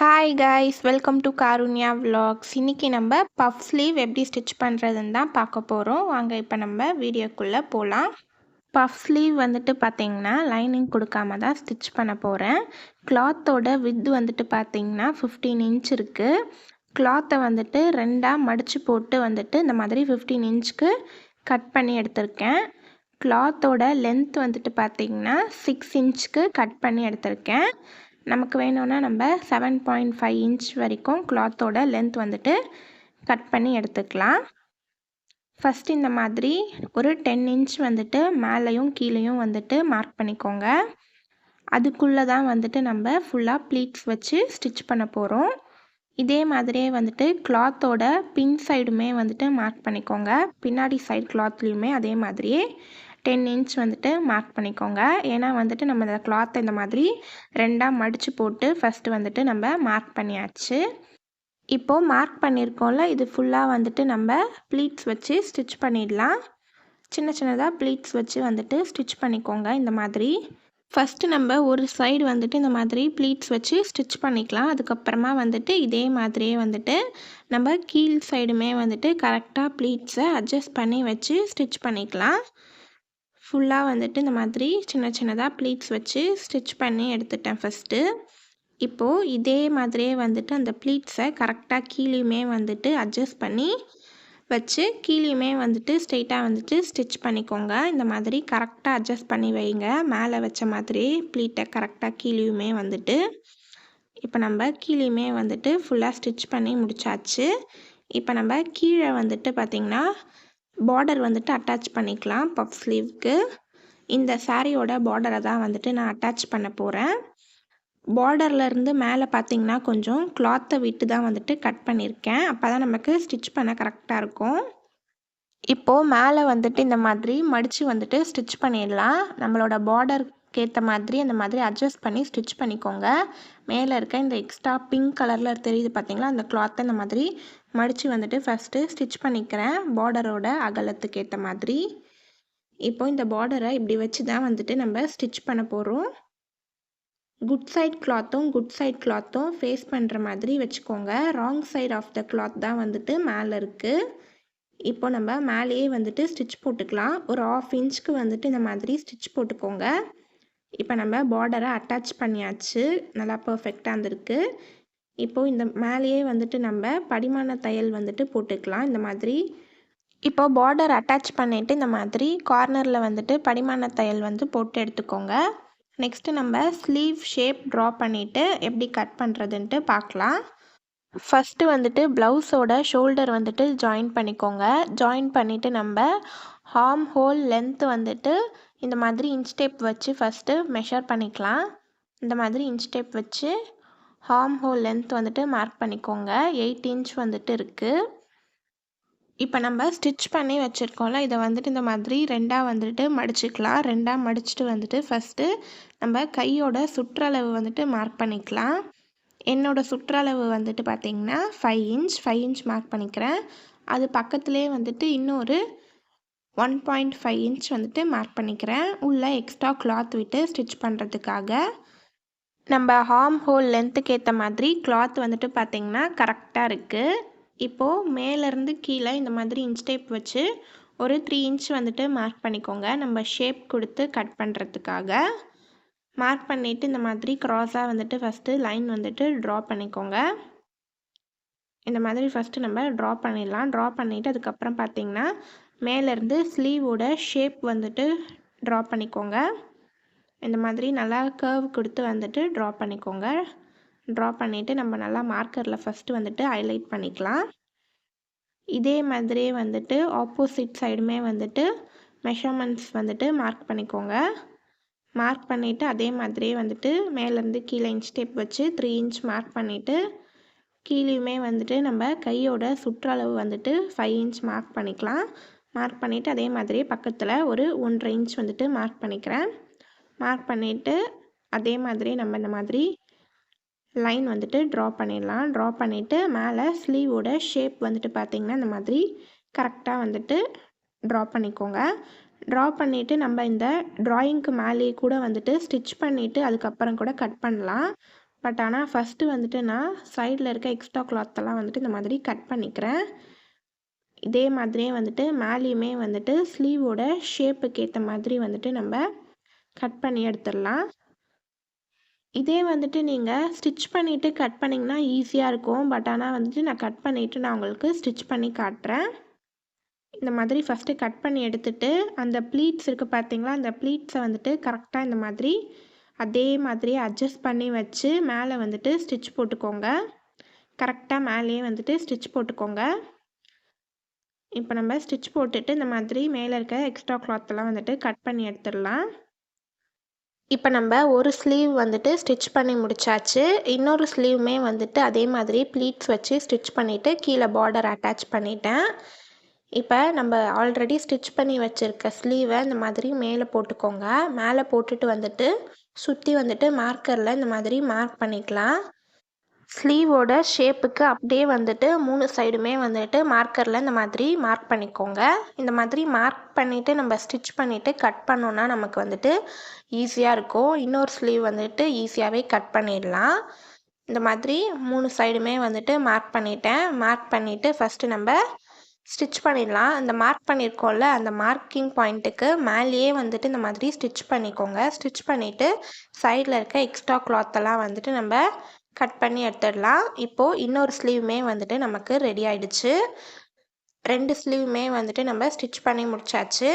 Hi guys, welcome to Karunya vlogs. இன்றைக்கி நம்ம puff sleeve எப்படி ஸ்டிச் பண்ணுறதுன்னு தான் பார்க்க போகிறோம். வாங்க இப்போ நம்ம வீடியோக்குள்ளே போகலாம். பஃப் ஸ்லீவ் வந்துட்டு பார்த்திங்கன்னா லைனிங் கொடுக்காம தான் ஸ்டிச் பண்ண போகிறேன். கிளாத்தோட வித் வந்துட்டு பார்த்திங்கன்னா 15 இன்ச் இருக்குது. கிளாத்தை வந்துட்டு ரெண்டாக மடித்து போட்டு வந்துட்டு இந்த மாதிரி 15 இன்ச்சுக்கு கட் பண்ணி எடுத்திருக்கேன். கிளாத்தோட லென்த் வந்துட்டு பார்த்திங்கன்னா 6 இன்ச்சுக்கு கட் பண்ணி எடுத்திருக்கேன். நமக்கு வேணும்னா நம்ம 7.5 இன்ச் வரைக்கும் கிளாத்தோட லென்த் வந்துட்டு கட் பண்ணி எடுத்துக்கலாம். ஃபஸ்ட் இந்த மாதிரி ஒரு 10 இன்ச் வந்துட்டு மேலேயும் கீழேயும் வந்துட்டு மார்க் பண்ணிக்கோங்க. அதுக்குள்ளே தான் வந்துட்டு நம்ம ஃபுல்லாக ப்ளீட்ஸ் வச்சு ஸ்டிச் பண்ண போகிறோம். இதே மாதிரியே வந்துட்டு கிளாத்தோட பின் சைடுமே வந்துட்டு மார்க் பண்ணிக்கோங்க. பின்னாடி சைடு கிளாத்லேயுமே அதே மாதிரியே 10 இன்ச் வந்துட்டு மார்க் பண்ணிக்கோங்க. ஏன்னா வந்துட்டு நம்ம இந்த கிளாத்தை இந்த மாதிரி ரெண்டாக மடித்து போட்டு ஃபஸ்ட்டு வந்துட்டு நம்ம மார்க் பண்ணியாச்சு. இப்போது மார்க் பண்ணியிருக்கோம்ல, இது ஃபுல்லாக வந்துட்டு நம்ம ப்ளீட்ஸ் வச்சு ஸ்டிச் பண்ணிடலாம். சின்ன சின்னதாக ப்ளீட்ஸ் வச்சு வந்துட்டு ஸ்டிச் பண்ணிக்கோங்க. இந்த மாதிரி ஃபஸ்ட்டு நம்ம ஒரு சைடு வந்துட்டு இந்த மாதிரி ப்ளீட்ஸ் வச்சு ஸ்டிச் பண்ணிக்கலாம். அதுக்கப்புறமா வந்துட்டு இதே மாதிரியே வந்துட்டு நம்ம கீழ் சைடுமே வந்துட்டு கரெக்டாக ப்ளீட்ஸை அட்ஜஸ்ட் பண்ணி வச்சு ஸ்டிச் பண்ணிக்கலாம். ஃபுல்லாக வந்துட்டு இந்த மாதிரி சின்ன சின்னதாக ப்ளீட்ஸ் வச்சு ஸ்டிச் பண்ணி எடுத்துட்டேன் ஃபஸ்ட்டு. இப்போது இதே மாதிரியே வந்துட்டு அந்த ப்ளீட்ஸை கரெக்டாக கீழேயுமே வந்துட்டு அட்ஜஸ்ட் பண்ணி வச்சு கீழேயுமே வந்துட்டு ஸ்ட்ரெயிட்டாக வந்துட்டு ஸ்டிச் பண்ணிக்கோங்க. இந்த மாதிரி கரெக்டாக அட்ஜஸ்ட் பண்ணி வைங்க. மேலே வச்ச மாதிரி ப்ளீட்டை கரெக்டாக கீழேயுமே வந்துட்டு இப்போ நம்ம கீழேயுமே வந்துட்டு ஃபுல்லாக ஸ்டிச் பண்ணி முடிச்சாச்சு. இப்போ நம்ம கீழே வந்துட்டு பார்த்திங்கன்னா பார்டர் வந்துட்டு அட்டாச் பண்ணிக்கலாம். பஃப் ஸ்லீவ்க்கு இந்த சாரியோட பார்டரை தான் வந்துட்டு நான் அட்டாச் பண்ண போகிறேன். பார்டர்லேருந்து மேலே பார்த்திங்கன்னா கொஞ்சம் கிளாத்தை விட்டு தான் வந்துட்டு கட் பண்ணியிருக்கேன். அப்போ தான் நமக்கு ஸ்டிச் பண்ண கரெக்டாக இருக்கும். இப்போது மேலே வந்துட்டு இந்த மாதிரி மடித்து வந்துட்டு ஸ்டிச் பண்ணிடலாம். நம்மளோட பார்டருக்கு ஏற்ற மாதிரி அந்த மாதிரி அட்ஜஸ்ட் பண்ணி ஸ்டிச் பண்ணிக்கோங்க. மேலே இருக்க இந்த எக்ஸ்ட்ரா பிங்க் கலரில் தெரியுது பார்த்திங்களா, அந்த கிளாத்தை இந்த மாதிரி மடித்து வந்துட்டு ஃபஸ்ட்டு ஸ்டிச் பண்ணிக்கிறேன் பார்டரோட அகலத்துக்கு ஏற்ற மாதிரி. இப்போது இந்த பார்டரை இப்படி வச்சு தான் வந்துட்டு நம்ம ஸ்டிச் பண்ண போகிறோம். குட் சைட் கிளாத்தும் ஃபேஸ் பண்ணுற மாதிரி வச்சுக்கோங்க. Wrong side of the cloth தான் வந்துட்டு மேலே இருக்குது. இப்போ நம்ம மேலேயே வந்துட்டு ஸ்டிச் போட்டுக்கலாம். ஒரு 1/2 இன்ச்சுக்கு வந்துட்டு இந்த மாதிரி ஸ்டிச் போட்டுக்கோங்க. இப்போ நம்ம பார்டரை அட்டாச் பண்ணியாச்சு. நல்லா பர்ஃபெக்டாக இருந்திருக்கு. இப்போது இந்த மேலேயே வந்துட்டு நம்ம படிமான தையல் வந்துட்டு போட்டுக்கலாம். இந்த மாதிரி இப்போ பார்டர் அட்டாச் பண்ணிவிட்டு இந்த மாதிரி கார்னரில் வந்துட்டு படிமான தையல் வந்து போட்டு எடுத்துக்கோங்க. நெக்ஸ்ட்டு நம்ம ஸ்லீவ் ஷேப் ட்ரா பண்ணிவிட்டு எப்படி கட் பண்ணுறதுன்ட்டு பார்க்கலாம். ஃபஸ்ட்டு வந்துட்டு ப்ளவுஸோட ஷோல்டர் வந்துட்டு ஜாயின் பண்ணிக்கோங்க. ஜாயின் பண்ணிவிட்டு நம்ம ஆர்ம் ஹோல் லென்த்து வந்துட்டு இந்த மாதிரி இன்ச் டேப் வச்சு ஃபஸ்ட்டு மெஷர் பண்ணிக்கலாம். இந்த மாதிரி இன்ச் டேப் வச்சு ஆர்ம் ஹோல் லென்த் வந்துட்டு மார்க் பண்ணிக்கோங்க. 8 இன்ச் வந்துட்டு இருக்குது. இப்போ நம்ம ஸ்டிச் பண்ணி வச்சுருக்கோம்ல, இதை வந்துட்டு இந்த மாதிரி ரெண்டாக வந்துட்டு மடிச்சுக்கலாம். ரெண்டாக மடிச்சுட்டு வந்துட்டு ஃபஸ்ட்டு நம்ம கையோட சுற்றளவு வந்துட்டு மார்க் பண்ணிக்கலாம். என்னோடய சுற்றளவு வந்துட்டு பார்த்திங்கன்னா 5 இன்ச் மார்க் பண்ணிக்கிறேன். அது பக்கத்துலேயே வந்துட்டு இன்னொரு 1.5 இன்ச் வந்துட்டு மார்க் பண்ணிக்கிறேன். உள்ளே எக்ஸ்ட்ரா கிளாத் விட்டு ஸ்டிச் பண்ணுறதுக்காக. நம்ம ஆர்ம் ஹோல் லென்த்துக்கு ஏற்ற மாதிரி கிளாத் வந்துட்டு பார்த்திங்கன்னா கரெக்டாக இருக்குது. இப்போது மேலேருந்து கீழே இந்த மாதிரி இன்ச் டேப் வச்சு ஒரு 3 இன்ச் வந்துட்டு மார்க் பண்ணிக்கோங்க. நம்ம ஷேப் கொடுத்து கட் பண்ணுறதுக்காக மார்க் பண்ணிவிட்டு இந்த மாதிரி க்ராஸாக வந்துட்டு ஃபஸ்ட்டு லைன் வந்துட்டு ட்ரா பண்ணிக்கோங்க. இந்த மாதிரி ஃபஸ்ட்டு நம்ம ட்ரா பண்ணிடலாம். ட்ரா பண்ணிவிட்டு அதுக்கப்புறம் பார்த்திங்கன்னா மேலேருந்து ஸ்லீவோட ஷேப் வந்துட்டு ட்ரா பண்ணிக்கோங்க. இந்த மாதிரி நல்லா கர்வ் கொடுத்து வந்துட்டு ட்ரா பண்ணிக்கோங்க. ட்ரா பண்ணிவிட்டு நம்ம நல்லா மார்க்கரில் ஃபஸ்ட்டு வந்துட்டு ஹைலைட் பண்ணிக்கலாம். இதே மாதிரியே வந்துட்டு ஆப்போசிட் சைடுமே வந்துட்டு மெஷர்மெண்ட்ஸ் வந்துட்டு மார்க் பண்ணிக்கோங்க. மார்க் பண்ணிவிட்டு அதே மாதிரியே வந்துட்டு மேலேருந்து கீழே இன்ச் டேப் வச்சு 3 இன்ச் மார்க் பண்ணிவிட்டு கீழேயுமே வந்துட்டு நம்ம கையோட சுற்றளவு வந்துட்டு 5 இன்ச் மார்க் பண்ணிக்கலாம். மார்க் பண்ணிவிட்டு அதே மாதிரியே பக்கத்தில் ஒரு 1.5 இன்ச் வந்துட்டு மார்க் பண்ணிக்கிறேன். மார்க் பண்ணிவிட்டு அதே மாதிரி நம்ம இந்த மாதிரி லைன் வந்துட்டு ட்ரா பண்ணிடலாம். ட்ரா பண்ணிவிட்டு மேலே ஸ்லீவோட ஷேப் வந்துட்டு பார்த்திங்கன்னா இந்த மாதிரி கரெக்டாக வந்துட்டு ட்ரா பண்ணிக்கோங்க. ட்ரா பண்ணிவிட்டு நம்ம இந்த ட்ராயிங்க்கு மேலேயே கூட வந்துட்டு ஸ்டிச் பண்ணிவிட்டு அதுக்கப்புறம் கூட கட் பண்ணலாம். பட் ஆனால் ஃபஸ்ட்டு வந்துட்டு நான் சைடில் இருக்க எக்ஸ்ட்ரா கிளாத்தெல்லாம் வந்துட்டு இந்த மாதிரி கட் பண்ணிக்கிறேன். இதே மாதிரியே வந்துட்டு மேலேயுமே வந்துட்டு ஸ்லீவோட ஷேப்புக்கு ஏற்ற மாதிரி வந்துட்டு நம்ம கட் பண்ணி எடுத்துடலாம். இதே வந்துட்டு நீங்கள் ஸ்டிச் பண்ணிவிட்டு கட் பண்ணிங்கன்னா ஈஸியாக இருக்கும். பட் ஆனால் வந்துட்டு நான் கட் பண்ணிவிட்டு நான் உங்களுக்கு ஸ்டிச் பண்ணி காட்டுறேன். இந்த மாதிரி ஃபஸ்ட்டு கட் பண்ணி எடுத்துகிட்டு அந்த ப்ளீட்ஸ் இருக்குது பார்த்தீங்களா, அந்த ப்ளீட்ஸை வந்துட்டு கரெக்டாக இந்த மாதிரி அதே மாதிரி அட்ஜஸ்ட் பண்ணி வச்சு மேலே வந்துட்டு ஸ்டிச் போட்டுக்கோங்க. கரெக்டாக மேலேயே வந்துட்டு ஸ்டிச் போட்டுக்கோங்க. இப்போ நம்ம ஸ்டிச் போட்டுட்டு இந்த மாதிரி மேலே இருக்க எக்ஸ்ட்ரா கிளாத்தெல்லாம் வந்துட்டு கட் பண்ணி எடுத்துடலாம். இப்போ நம்ம ஒரு ஸ்லீவ் வந்துட்டு ஸ்டிச் பண்ணி முடிச்சாச்சு. இன்னொரு ஸ்லீவுமே வந்துட்டு அதே மாதிரி ப்ளீட்ஸ் வச்சு ஸ்டிச் பண்ணிவிட்டு கீழே பார்டர் அட்டாச் பண்ணிட்டேன். இப்போ நம்ம ஆல்ரெடி ஸ்டிச் பண்ணி வச்சுருக்க ஸ்லீவை இந்த மாதிரி மேலே போட்டுக்கோங்க. மேலே போட்டுட்டு வந்துட்டு சுற்றி வந்துட்டு மார்க்கரில் இந்த மாதிரி மார்க் பண்ணிக்கலாம். ஸ்லீவோட ஷேப்புக்கு அப்படியே வந்துட்டு 3 சைடுமே வந்துட்டு மார்க்கரில் இந்த மாதிரி மார்க் பண்ணிக்கோங்க. இந்த மாதிரி மார்க் பண்ணிவிட்டு நம்ம ஸ்டிச் பண்ணிவிட்டு கட் பண்ணோன்னா நமக்கு வந்துட்டு ஈஸியாக இருக்கும். இன்னொரு ஸ்லீவ் வந்துட்டு ஈஸியாகவே கட் பண்ணிடலாம். இந்த மாதிரி 3 சைடுமே வந்துட்டு மார்க் பண்ணிட்டேன். மார்க் பண்ணிவிட்டு ஃபஸ்ட்டு நம்ம ஸ்டிச் பண்ணிடலாம். இந்த மார்க் பண்ணியிருக்கோம்ல, அந்த மார்க்கிங் பாயிண்ட்டுக்கு மேலேயே வந்துட்டு இந்த மாதிரி ஸ்டிச் பண்ணிக்கோங்க. ஸ்டிச் பண்ணிவிட்டு சைடில் இருக்க எக்ஸ்ட்ரா கிளாத்தெல்லாம் வந்துட்டு நம்ம கட் பண்ணி எடுத்துடலாம். இப்போது இன்னொரு ஸ்லீவுமே வந்துட்டு நமக்கு ரெடி ஆகிடுச்சு. 2 ஸ்லீவுமே வந்துட்டு நம்ம ஸ்டிச் பண்ணி முடிச்சாச்சு.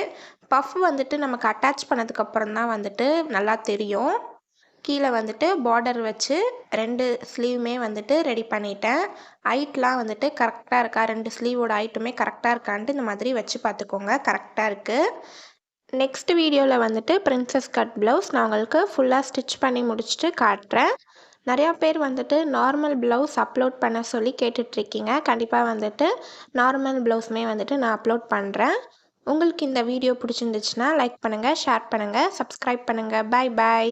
பஃப் வந்துட்டு நமக்கு அட்டாச் பண்ணதுக்கப்புறம் தான் வந்துட்டு நல்லா தெரியும். கீழே வந்துட்டு பார்டர் வச்சு 2 ஸ்லீவுமே வந்துட்டு ரெடி பண்ணிட்டேன். ஹைட்லாம் வந்துட்டு கரெக்டாக இருக்கா, 2 ஸ்லீவோட ஹைட்டுமே கரெக்டாக இருக்கான்ட்டு இந்த மாதிரி வச்சு பார்த்துக்கோங்க. கரெக்டாக இருக்குது. நெக்ஸ்ட் வீடியோவில் வந்துட்டு பிரின்சஸ் கட் ப்ளவுஸ் நான் உங்களுக்கு ஃபுல்லாக ஸ்டிச் பண்ணி முடிச்சுட்டு காட்டுறேன். நிறையா பேர் வந்துட்டு நார்மல் ப்ளவுஸ் அப்லோட் பண்ண சொல்லி கேட்டுட்ருக்கீங்க. கண்டிப்பாக வந்துட்டு நார்மல் ப்ளவுஸுமே வந்துட்டு நான் அப்லோட் பண்ணுறேன். உங்களுக்கு இந்த வீடியோ பிடிச்சிருந்துச்சுன்னா லைக் பண்ணுங்கள், ஷேர் பண்ணுங்கள், சப்ஸ்கிரைப் பண்ணுங்கள். பாய் பாய்.